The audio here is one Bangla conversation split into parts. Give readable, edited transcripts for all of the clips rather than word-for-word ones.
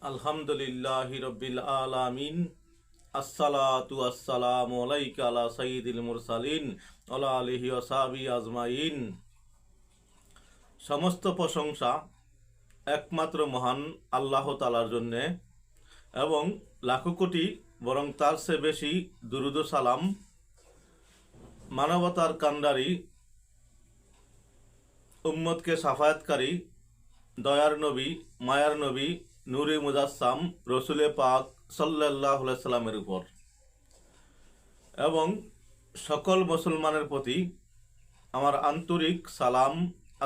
আলহামদুলিল্লাহি রব্বিল আলামিন। আসসালাতু আসসালামু আলাইকা আলা সাইয়্যিদিল মুরসালিন ওয়া আলিহি ওয়া সাহবিহি আজমাইন। সমস্ত প্রশংসা একমাত্র মহান আল্লাহ তাআলার জন্যে এবং লাখো কোটি বরং তার চেয়ে বেশি দুরুদ ও সালাম মানবতার কান্ডারি, উম্মতকে সাফায়াতকারী, দয়ার নবী, মায়ার নবী, নূরে মুজাসসাম রসুলে পাক সাল্লাল্লাহু আলাইহি সাল্লামের উপর এবং সকল মুসলমানের প্রতি আমার আন্তরিক সালাম।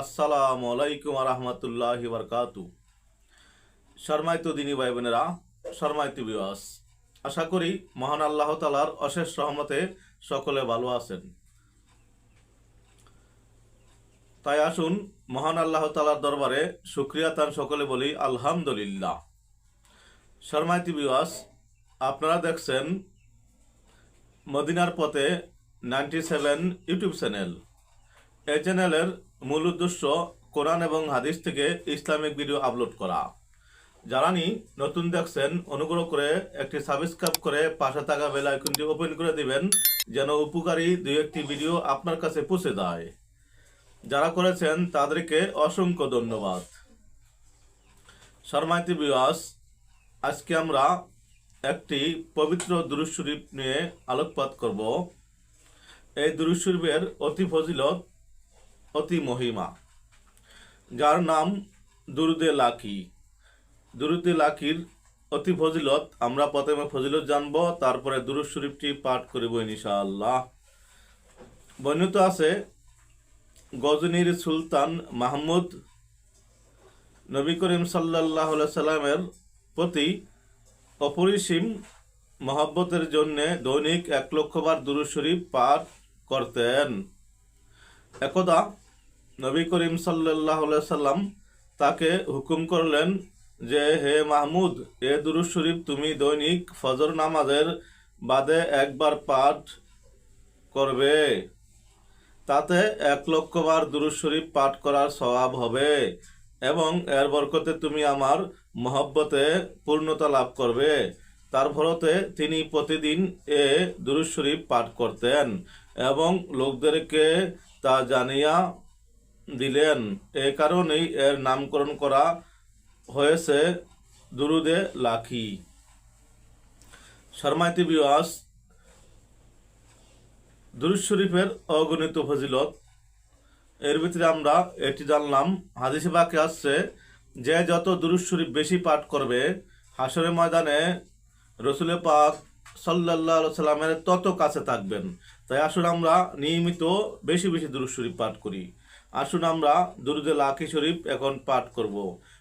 আসসালামু আলাইকুম ওয়া রাহমাতুল্লাহি ওয়া বারাকাতুহু। সম্মানিত দিনী ভাই বোনেরা, সম্মানিত ভিউয়ার্স, আশা করি মহান আল্লাহ তাআলার অশেষ রহমতে সকলে ভালো আছেন। তাই আসুন মহান আল্লাহ তাআলার দরবারে শুকরিয়া তান সকলে বলি আলহামদুলিল্লাহ। সম্মানিত ভিউয়ার্স, আপনারা দেখছেন মদিনার পথে 97 ইউটিউব চ্যানেল। এই চ্যানেলের মূল উদ্দেশ্য কোরআন এবং হাদিস থেকে ইসলামিক ভিডিও আপলোড করা। যারা নতুন দেখছেন অনুগ্রহ করে একটি সাবস্ক্রাইব করে পাশে থাকা বেল আইকনটি ওপেন করে দিবেন, যেন উপকারী দুই একটি ভিডিও আপনার কাছে পৌঁছে যায়। যারা করেছেন তাদেরকে অসংখ্য ধন্যবাদ। সম্মানিত ভিউয়ার্স, আজকে আমরা একটি পবিত্র দুরূদ শরীফ নিয়ে আলোকপাত করব। এই দুরূদ শরীফের অতি ফজিলত, অতি মহিমা, যার নাম দুরুদে লাকি। দুরুদে লাকির অতি ফজিলত আমরা প্রথমে ফজিলত জানব, তারপরে দুরূদ শরীফটি পাঠ করিব ইনশাআল্লাহ। বর্ণিত আছে গজনীর সুলতান মাহমুদ নবী করিম সাল্লাল্লাহু আলাইহি সাল্লামের প্রতি অপরিসীম মহব্বতের জন্য দৈনিক 1,00,000 বার দুরূদ শরীফ পাঠ করতেন। একদা নবী করিম সাল্লাল্লাহু আলাইহি সাল্লাম তাকে হুকুম করলেন যে, হে মাহমুদ, এ দুরূদ শরীফ তুমি দৈনিক ফজর নামাজের বাদে একবার পাঠ করবে। তাতে 1,00,000 বার দুরূদ শরীফ পাঠ করার সওয়াব হবে এবং এর বরকতে তুমি আমার মহব্বতে পূর্ণতা লাভ করবে। তার ভরতে তিনি প্রতিদিন এ দুরূদ শরীফ পাঠ করতেন এবং লোকদেরকে তা জানিয়া দিলেন। এ কারণেই এর নামকরণ করা হয়েছে দুরুদে লাকি। সম্মানিত ভিউয়ার্স, দুরূদ শরীফের অগণিত ফজিলত, এর ভিতরে আমরা এটি জানলাম। হাদিসে পাকে আসছে যে যত দুরূদ শরীফ বেশি পাঠ করবে হাশরের ময়দানে রসুলে পাক সাল্লাল্লাহু আলাইহি সাল্লামের তত কাছে থাকবেন। তাই আসুন আমরা নিয়মিত বেশি বেশি দুরূদ শরীফ পাঠ করি। আসুন আমরা দুরুদে লাকি শরীফ এখন পাঠ করব,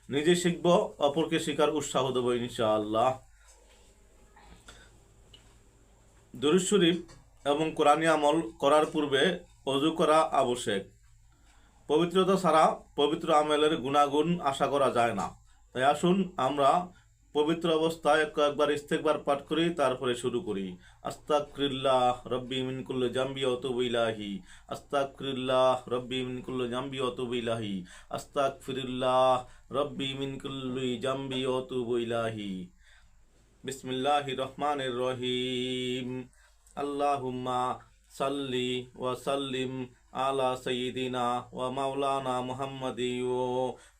নিজে শিখব, অপরকে শেখার উৎসাহ দেব ইনশাআল্লাহ। দুরূদ শরীফ এবং কোরআনী আমল করার পূর্বে ওযু করা আবশ্যক। পবিত্রতা ছাড়া পবিত্র আমলের গুণাগুণ আশা করা যায় না। তাই আসুন আমরা পবিত্র অবস্থায় কয়েকবার ইস্তেগফার পাঠ করি, তারপরে শুরু করি। আস্তাগফিরুল্লাহ রব্বি মিন কুল্লি জামবি ওয়া আতুবু ইলাইহি। আস্তাগফিরুল্লাহ রব্বি মিন কুল্লি জামবি ওয়া আতুবু ইলাইহি। আস্তাগফিরুল্লাহ রব্বি মিন কুল্লি জামবি ওয়া আতুবু ইলাইহি। বিসমিল্লাহির রহমানির রহিম। আল্লাহুম্মা সাল্লি ওয়া সাল্লিম আলা সাইয়্যিদিনা ওয়া মাওলানা মুহাম্মাদি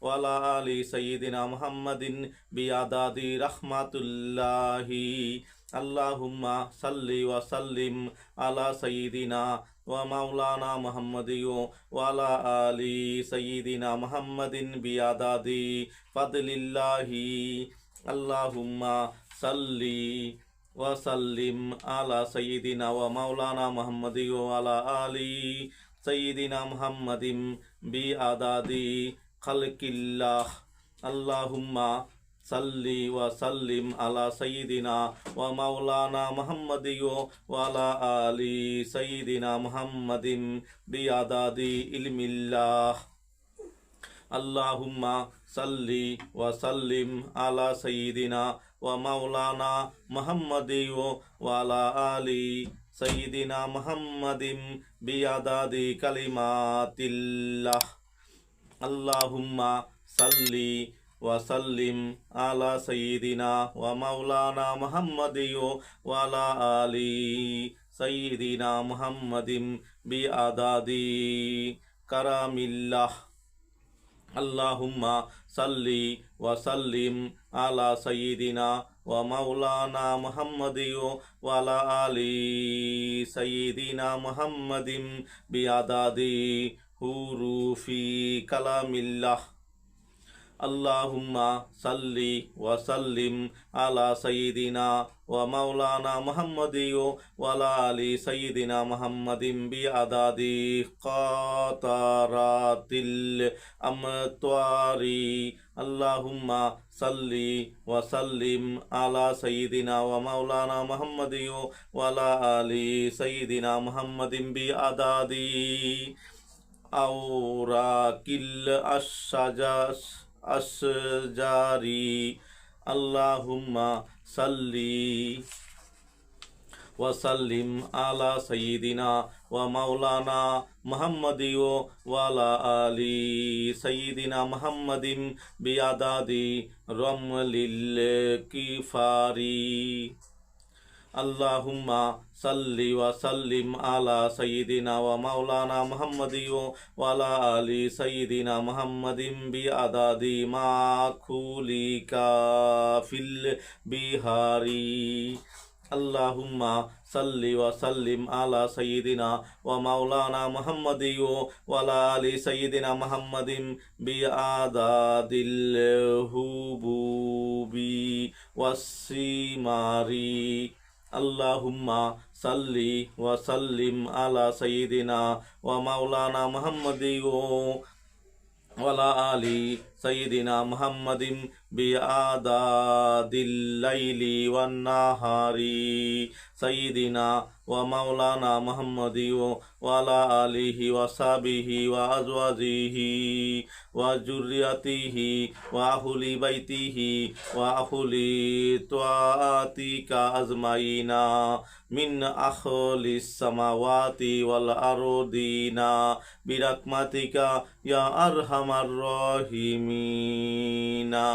ওয়া আলা আলি সাইয়্যিদিনা মুহাম্মাদিন বিআদাদি রাহমাতুল্লাহি। আল্লাহুম্মা সাল্লি ওয়া সাল্লিম আলা সাইয়্যিদিনা ওয়া মাওলানা মুহাম্মাদি ওয়া আলা আলি সাইয়্যিদিনা মুহাম্মাদিন বিআদাদি ফাদলিল্লাহি। আল্লাহুম্মা সাল্লি ওয়া সাল্লিম আলা সাইয়্যিদিনা ওয়া মাওলানা মুহাম্মাদি ওয়া আলা আলি সাইয়্যিদিনা মুহাম্মাদিন বিআদাদি খালকিল্লাহ। আল্লাহুম্মা সাল্লি ওয়া সাল্লিম আলা সাইয়্যিদিনা ওয়া মাওলানা মুহাম্মাদি ওয়া আলা আলি সাইয়্যিদিনা মুহাম্মাদিন বিআদাদি ইলমিল্লাহ। আল্লাহুম্মা সাল্লি ওয়া সাল্লিম আলা সাইয়্যিদিনা ওয়া মাওলানা মুহাম্মাদি ওয়া আলা আলি সাইয়্যিদিনা মুহাম্মাদিন বিআদাদি কালিমাতিল্লাহ। আল্লাহুম্মা সাল্লি ওয়াসাল্লিম আলা সাইয়্যিদিনা ওয়া মাওলানা মুহাম্মাদিন ওয়া আলা আলি সাইয়্যিদিনা মুহাম্মাদিন বিআদাদি কারামিল্লাহ। আল্লাহুম্মা সাল্লি ওয়া সাল্লিম আলা সাইয়্যিদিনা ওয়া মাওলানা মুহাম্মাদিন ওয়া আলা আলি সাইয়্যিদিনা মুহাম্মাদিন বিআদাদি হুরুফি কালামিল্লাহ। আল্লাহুম্মা সাল্লি ওয়া সাল্লিম আলা সাইয়্যিদিনা ওয়া মাওলানা মুহাম্মাদিন ওয়া আলা আলি সাইয়্যিদিনা মুহাম্মাদিন বিআদাদি কাতারাতিল আমতারি। আল্লাহুম্মা সাল্লি ওয়া সাল্লিম আলা সাইয়্যিদিনা ওয়া মাওলানা মুহাম্মাদিন ওয়া আলা আলি সাইয়্যিদিনা মুহাম্মাদিন বিআদাদি আওরাকিল আসজারি। আল্লাহুম্মা সাল্লি ওয়া সাল্লিম আলা সাইয়্যিদিনা ওয়া মাওলানা মুহাম্মাদিন ওয়া আলা আলি সাইয়্যিদিনা মুহাম্মাদিন বিআদাদি রমলিল কিফারি। আল্লাহুম্মা সাল্লি ওয়া সাল্লিম আলা সাইয়্যিদিনা ওয়া মাওলানা মুহাম্মাদিন ওয়া আলা আলি সাইয়্যিদিনা মুহাম্মাদিন বিআদাদি মা খুলিকা ফিল বিহারি। আল্লাহুম্মা সাল্লি ওয়া সাল্লিম আলা সাইয়্যিদিনা ওয়া মাওলানা মুহাম্মাদিন ওয়া আলা আলি সাইয়্যিদিনা মুহাম্মাদিন বিআদাদিল হুবুবি ওয়াসসিমারি। আল্লাহুম্মা সাল্লি ওয়া সাল্লিম আলা সাইয়্যিদিনা ওয়া মাওলানা মুহাম্মাদিন ওয়া আলা আলি সাইয়্যিদিনা মুহাম্মাদিন বিআদাদিল লাইলি ওয়ান নাহারি। সাইয়্যিদিনা ওয়া মাওলানা মুহাম্মাদিন ওয়া আলা আলিহি ওয়া সাহবিহি ওয়া আজওয়াজিহি ওয়া যুররিয়াতিহি ওয়া আহলি বাইতিহি ওয়া আহলি তাআতিকা আজমাইনা মিন আহলিস সামাওয়াতি ওয়াল আরদিনা বিরাহমাতিকা ইয়া আরহামার রাহিমিনা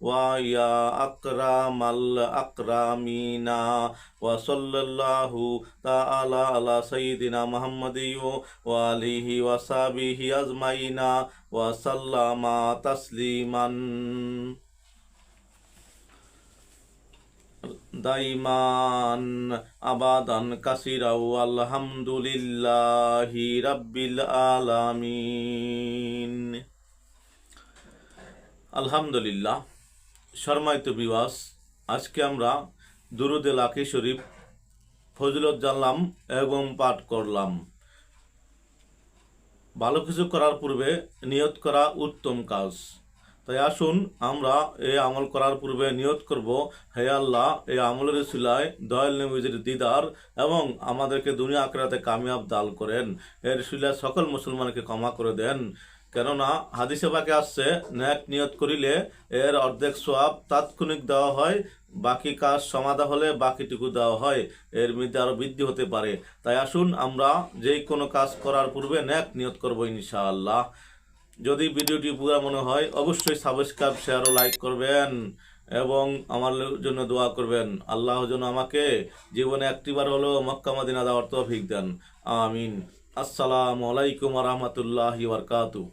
ওয়া ইয়া আকরামাল আকরামিনা। ওয়া সাল্লাল্লাহু তাআলা আলা সাইয়্যিদিনা মুহাম্মাদিন ওয়া আলিহি ওয়া সাহবিহি আজমাইনা ওয়া সাল্লামা তাসলিমান দাইমান আবাদান কাসিরা আলহামদুলিল্লাহি রাব্বিল আলামিন। আলহামদুলিল্লাহ। সম্মানিত ভিউয়ার্স, আজকে আমরা দুরুদে লাকি শরীফ ফজিলত জানলাম এবং পাঠ করলাম। ভালো কিছু করার পূর্বে নিয়ত করা উত্তম কাজ। তাই আসুন আমরা এই আমল করার পূর্বে নিয়ত করব, হে আল্লাহ, এই আমলের উসিলায় দয়াল নবীজির দিদার এবং আমাদেরকে দুনিয়া আখিরাতে কামিয়াব দান করেন। এর উসিলায় সকল মুসলমানকে ক্ষমা করে দেন। কেননা হাদিসে পাকে আসছে, নেক নিয়ত করিলে এর অর্ধেক সওয়াব তাৎক্ষণিক দেওয়া হয়, বাকি কাজ সমাধা হলে বাকিটুকু দেওয়া হয়, এর মধ্যে আরো বৃদ্ধি হতে পারে। তাই আসুন আমরা যেই কোনো কাজ করার পূর্বে নেক নিয়ত করব ইনশাআল্লাহ। যদি ভিডিওটি পুরো মনে হয় অবশ্যই সাবস্ক্রাইব, শেয়ার ও লাইক করবেন এবং আমার জন্য দোয়া করবেন। আল্লাহ যেন আমাকে জীবনে একটিবার হলো মক্কা মদিনা যাওয়ার তৌফিক দেন। আমিন। আসসালামু আলাইকুম ওয়া রাহমাতুল্লাহি ওয়া বারাকাতুহু।